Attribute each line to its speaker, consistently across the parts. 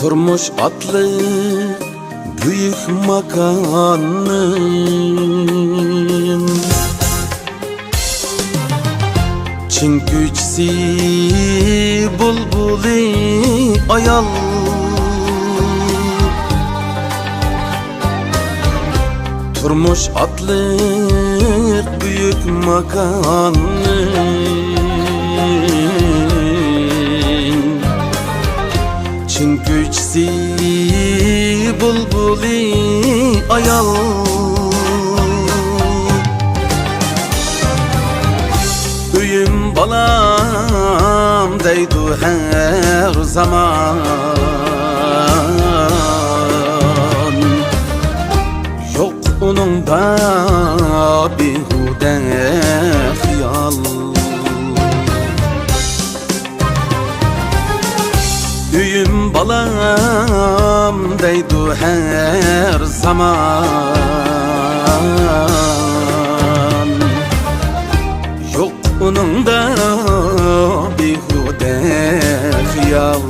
Speaker 1: Turmuş atlı büyük makanın Çin güçsi bulbuli ayal Turmuş atlı büyük makanın Çin güçsi bulbuli ayal Üyüm balam deydu her zaman Yok onun da bihude hıyal Üyüm balam deydu her zaman Yok onun da bihude hıyal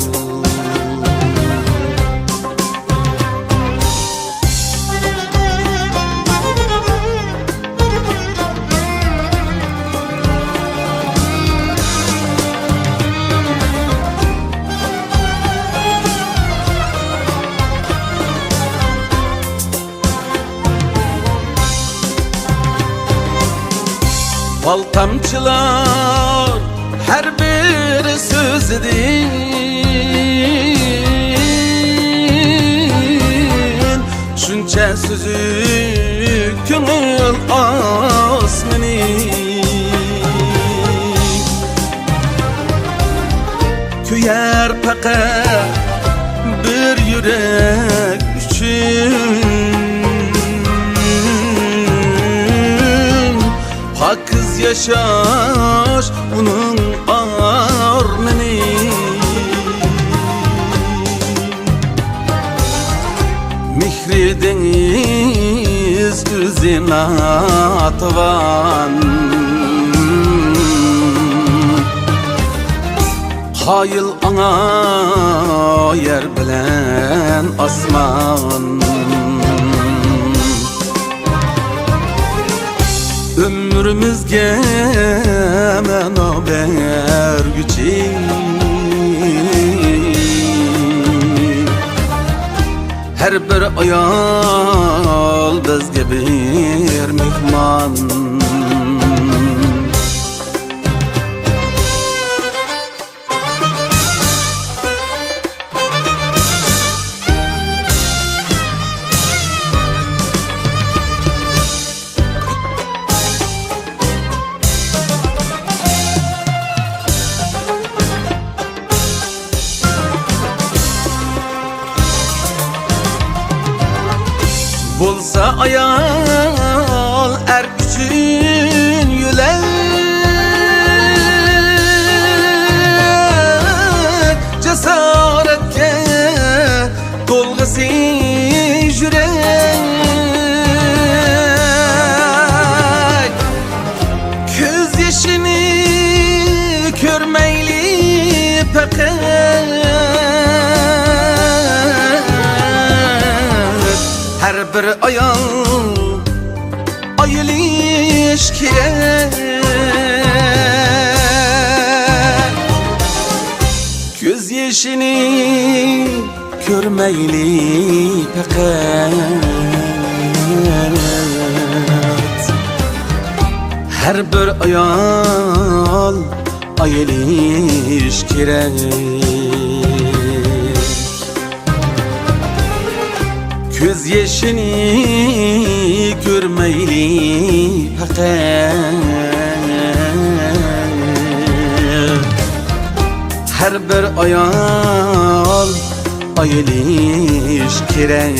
Speaker 1: Bal tamçılar her bir sözüdin Şunça sözü könül asmini Küyer fakat bir yürek üçün Kız yaşar bunun armeni Mihri deniz üzerine atavan Hayıl ana yer bilen asman Ömrümüzge menaber güçi Her bir ayal bizge bir mihman Bulsa ayal er küçün yürek Cesaretke dolgısı yürek Köz yaşını körmeyli pekat Her bir ayal ayıl ilişkiye Göz yaşını görmeyli fakat Her bir ayal ayıl ilişkiye Göz yaşını görmeyli fakat Her bir ayal ayıl ilişkiye